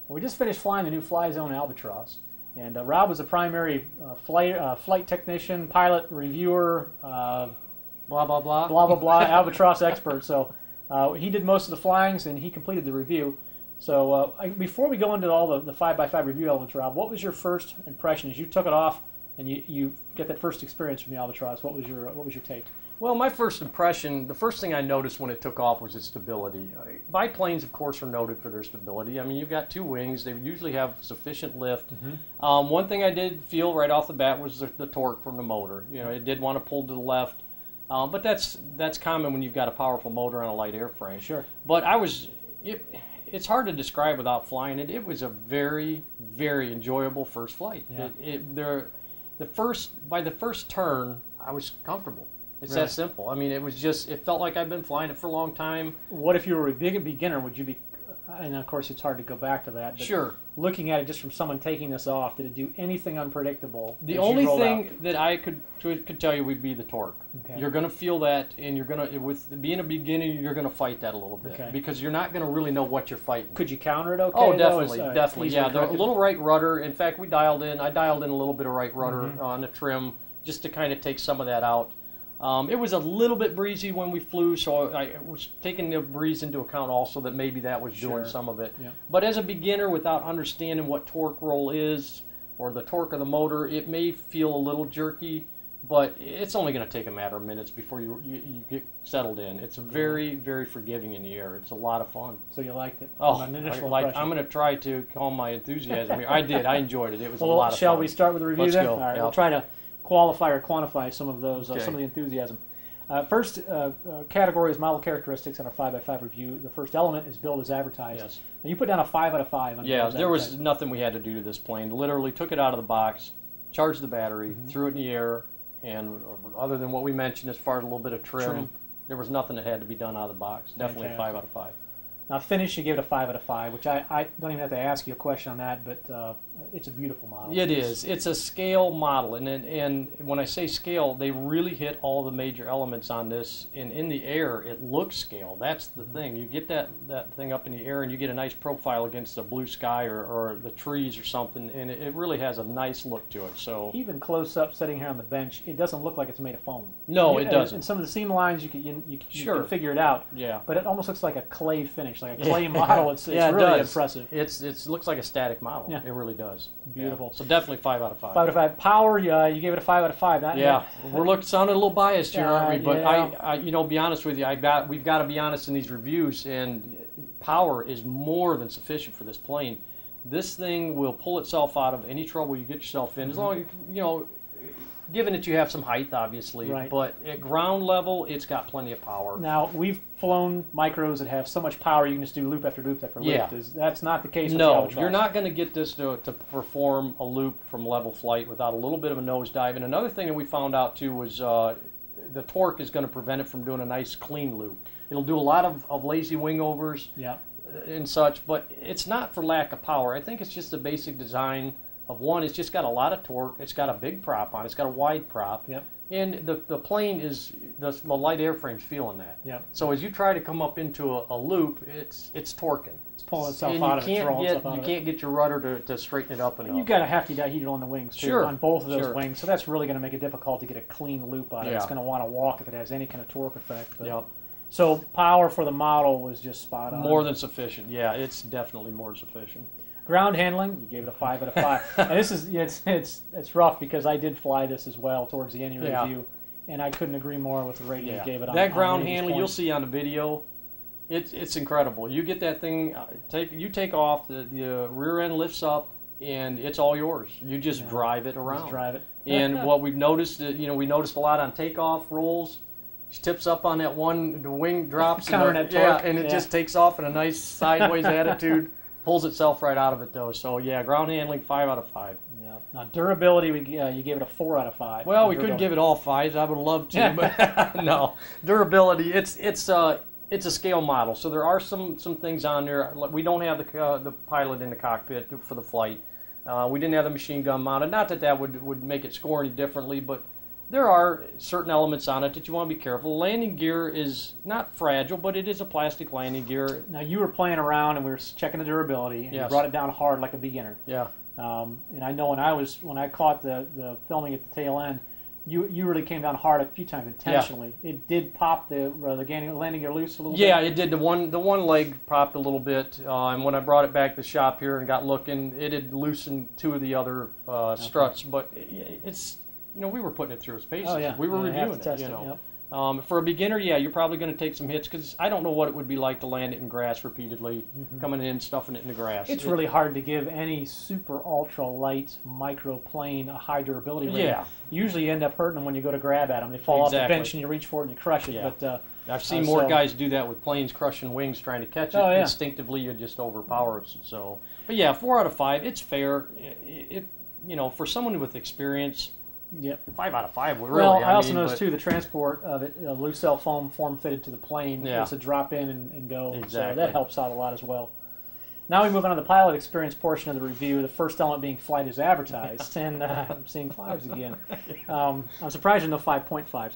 We just finished flying the new FlyZone Albatros, and Rob was the primary flight technician, pilot, reviewer, blah blah blah, blah blah blah, Albatros expert. So he did most of the flyings, and he completed the review. So before we go into all the 5x5 review elements, Rob, what was your first impression as you took it off and you get that first experience from the Albatros? What was your take? Well, my first impression, the first thing I noticed when it took off was its stability. Biplanes, of course, are noted for their stability. I mean, you've got two wings. They usually have sufficient lift. Mm-hmm. One thing I did feel right off the bat was the torque from the motor. You know, it did want to pull to the left, but that's common when you've got a powerful motor on a light airframe. Sure. But it's hard to describe without flying it. It was a very, very enjoyable first flight. Yeah. By the first turn, I was comfortable. It's really that simple. I mean, it felt like I've been flying it for a long time. What if you were a big beginner? Would you be, and of course it's hard to go back to that, but sure. Looking at it just from someone taking this off, did it do anything unpredictable? The only thing that I could tell you would be the torque. Okay. You're going to feel that, and with being a beginner, you're going to fight that a little bit. Okay. Because you're not going to really know what you're fighting. Could you counter it okay? Oh, definitely, definitely. Yeah, the little right rudder. In fact, I dialed in a little bit of right rudder on the trim just to kind of take some of that out. It was a little bit breezy when we flew, so I was taking the breeze into account also that maybe that was doing some of it. Yeah. But as a beginner, without understanding what torque roll is or the torque of the motor, it may feel a little jerky, but it's only going to take a matter of minutes before you get settled in. It's very, very forgiving in the air. It's a lot of fun. So you liked it? Oh, I'm going to try to calm my enthusiasm here. I did. I enjoyed it. It was a lot of fun. Shall we start with the review then? Let's go. All right, yep. We'll try to qualify or quantify some of those, okay. some of the enthusiasm. First category is model characteristics on our 5x5 review. The first element is build as advertised. Yes. And you put down a 5 out of 5 on yeah, there was nothing we had to do to this plane. Literally took it out of the box, charged the battery, threw it in the air, and other than what we mentioned as far as a little bit of trim, there was nothing that had to be done out of the box. Definitely a 5 out of 5. Now finish, you gave it a 5 out of 5, which I don't even have to ask you a question on that, but it's a beautiful model. It is. It's a scale model, and when I say scale, they really hit all the major elements on this. And in the air, it looks scale. That's the thing. You get that thing up in the air, and you get a nice profile against the blue sky or the trees or something, and it really has a nice look to it. So even close up, sitting here on the bench, it doesn't look like it's made of foam. No, it doesn't. And some of the seam lines, you can figure it out. Yeah. But it almost looks like a clay finish. Like a clay model. It's really impressive. It looks like a static model. Yeah. It really does. Beautiful. Yeah. So definitely 5 out of 5. 5 out of 5. Power, you gave it a 5 out of 5. We're sounding a little biased here, aren't we? But yeah. Be honest with you, we've got to be honest in these reviews, and power is more than sufficient for this plane. This thing will pull itself out of any trouble you get yourself in, as long as given that you have some height, obviously, but at ground level, it's got plenty of power. Now, we've flown micros that have so much power you can just do loop after loop after loop. Yeah. That's not the case with No, the Albatros. You're not going to get this to perform a loop from level flight without a little bit of a nosedive. And another thing that we found out, too, was the torque is going to prevent it from doing a nice clean loop. It'll do a lot of lazy wing overs and such, but it's not for lack of power. I think it's just the basic design of one. It's just got a lot of torque. It's got a big prop on it. It's got a wide prop. Yep. And the plane is, the light airframe's feeling that. Yep. So as you try to come up into a loop, it's torquing. It's pulling itself out of it. You can't get your rudder to straighten it up enough. You've got a hefty dihedral on the wings, too, on both of those wings. So that's really going to make it difficult to get a clean loop out of it. It's going to want to walk if it has any kind of torque effect. But, so power for the model was just spot on. More than sufficient. Yeah, it's definitely more than sufficient. Ground handling, you gave it a 5 out of 5. And this is it's rough because I did fly this as well towards the end of the review, and I couldn't agree more with the rating you gave it. That ground handling, you'll see on the video, it's incredible. You get that thing, you take off, the rear end lifts up, and it's all yours. You just drive it around. Just drive it. And what we've noticed, we noticed a lot on takeoff rolls. She tips up on that one, the wing drops, and it just takes off in a nice sideways attitude. Pulls itself right out of it, though. So, ground handling, 5 out of 5. Yeah. Now, durability, you gave it a 4 out of 5. Well, we couldn't give it all 5s. I would love to, but no. Durability, it's a scale model, so there are some things on there. We don't have the pilot in the cockpit for the flight. We didn't have the machine gun mounted. Not that would make it score any differently, but there are certain elements on it that you want to be careful. The landing gear is not fragile, but it is a plastic landing gear. Now, you were playing around and we were checking the durability, and you brought it down hard like a beginner. Yeah. And I know when I caught the filming at the tail end, you really came down hard a few times intentionally. Yeah. It did pop the landing gear loose a little bit. Yeah, it did. The one leg popped a little bit, and when I brought it back to the shop here and got looking, it had loosened two of the other struts. But it's, we were putting it through its paces. Oh, yeah. We were reviewing it. Yep. For a beginner, yeah, you're probably going to take some hits because I don't know what it would be like to land it in grass repeatedly, coming in, stuffing it in the grass. It's really hard to give any super ultra light microplane a high durability rating. Yeah. Usually you end up hurting them when you go to grab at them. They fall off the bench and you reach for it and you crush it. Yeah. But I've seen more guys do that with planes crushing wings trying to catch it. Oh, yeah. Instinctively, you just overpower it. So, but yeah, 4 out of 5, it's fair. For someone with experience. Yep. 5 out of 5. Really. Well, I also noticed too the transport of it, loose cell foam form fitted to the plane. Yeah. It's a drop in and go. Exactly. So that helps out a lot as well. Now we move on to the pilot experience portion of the review. The first element being flight as advertised, and I'm seeing 5s again. I'm surprised there's no 5.5s.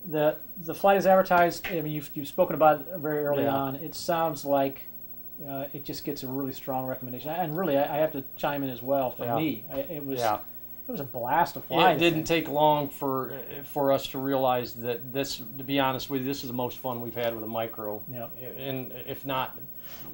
The flight as advertised. I mean, you've spoken about it very early on. It sounds like it just gets a really strong recommendation. And really, I have to chime in as well. For me, it was. Yeah. It was a blast to fly. It didn't take long for us to realize that this, to be honest with you, this is the most fun we've had with a micro. Yeah. And if not,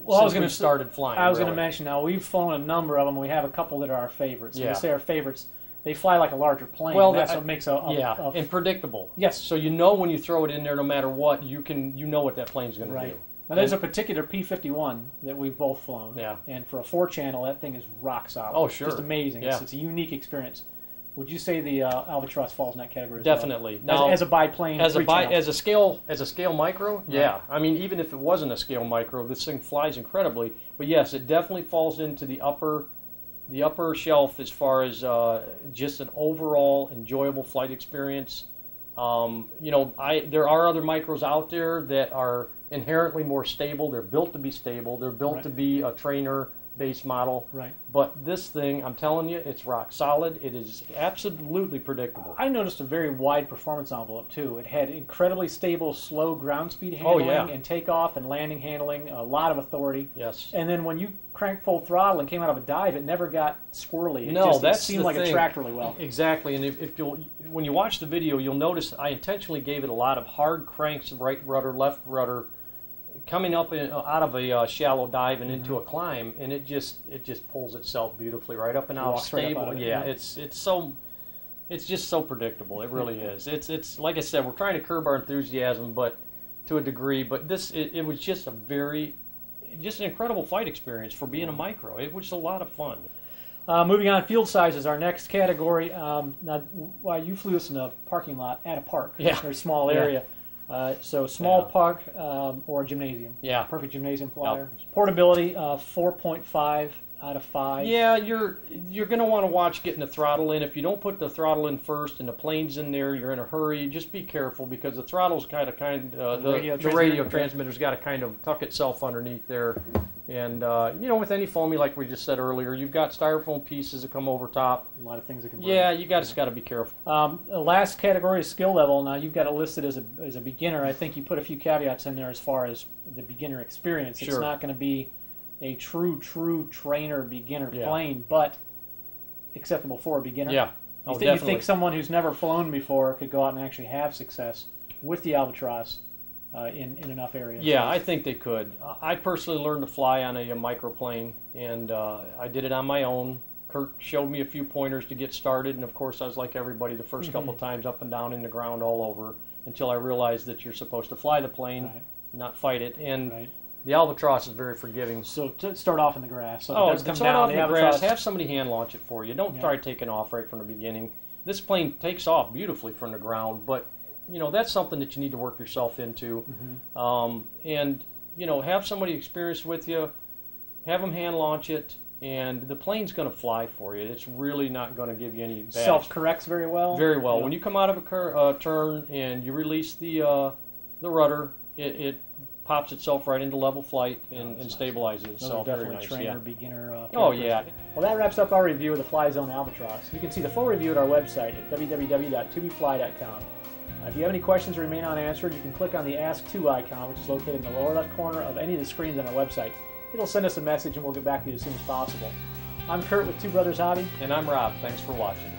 since we started flying. I was going to mention now, we've flown a number of them. We have a couple that are our favorites. When we say our favorites, they fly like a larger plane. Well, that's what makes and predictable. Yes. So when you throw it in there, no matter what, you know what that plane's going to do. Now, there's a particular P-51 that we've both flown. Yeah. And for a 4-channel, that thing is rock solid. Oh, sure. Just amazing. Yeah. It's a unique experience. Would you say the Albatros falls in that category as Definitely. well? As a biplane, as a scale micro, yeah. I mean, even if it wasn't a scale micro, this thing flies incredibly. But yes, it definitely falls into the upper shelf as far as just an overall enjoyable flight experience. There are other micros out there that are inherently more stable. They're built to be stable. They're built to be a trainer-based model. Right. But this thing, I'm telling you, it's rock solid. It is absolutely predictable. I noticed a very wide performance envelope, too. It had incredibly stable, slow ground speed handling and takeoff and landing handling, a lot of authority. Yes. And then when you cranked full throttle and came out of a dive, it never got squirrely. It seemed like it tracked really well. Exactly. And when you watch the video, you'll notice I intentionally gave it a lot of hard cranks, right rudder, left rudder, coming up out of a shallow dive and into a climb, and it just pulls itself beautifully right up and out, stable. It's just so predictable. It really is. It's like I said, we're trying to curb our enthusiasm, but to a degree. But it was just an incredible flight experience for being a micro. It was a lot of fun. Moving on, field sizes, our next category. Now, you flew this in a parking lot at a park, or a small area. So small park or a gymnasium. Yeah. Perfect gymnasium flyer. Yep. Portability, 4.5 out of 5. Yeah, you're going to want to watch getting the throttle in. If you don't put the throttle in first and the plane's in there, you're in a hurry. Just be careful because the throttle's the radio transmitter's got to kind of tuck itself underneath there. And, with any foamy, like we just said earlier, you've got styrofoam pieces that come over top. A lot of things that can break. Yeah, you just got to be careful. The last category is skill level. Now, you've got it listed as a beginner. I think you put a few caveats in there as far as the beginner experience. It's not going to be a true trainer beginner plane, but acceptable for a beginner. Yeah. You think someone who's never flown before could go out and actually have success with the Albatros in enough areas? Yeah, I think they could. I personally learned to fly on a microplane, and I did it on my own. Kurt showed me a few pointers to get started, and of course I was like everybody the first couple times up and down in the ground all over until I realized that you're supposed to fly the plane, not fight it. And the Albatros is very forgiving. So to start off in the grass. So start off in the grass. Have somebody hand launch it for you. Don't try taking off right from the beginning. This plane takes off beautifully from the ground, but that's something that you need to work yourself into. And have somebody experienced with you, have them hand launch it, and the plane's going to fly for you. It's really not going to give you any bad. Self-corrects very well? Very well. When you come out of a turn and you release the rudder, it pops itself right into level flight and stabilizes itself. Definitely Very nice, trainer, yeah. beginner. Oh yeah. Well, that wraps up our review of the FlyZone Albatros. You can see the full review at our website at www.tubefly.com. If you have any questions that remain unanswered, you can click on the Ask To icon, which is located in the lower left corner of any of the screens on our website. It'll send us a message and we'll get back to you as soon as possible. I'm Kurt with Two Brothers Hobby. And I'm Rob. Thanks for watching.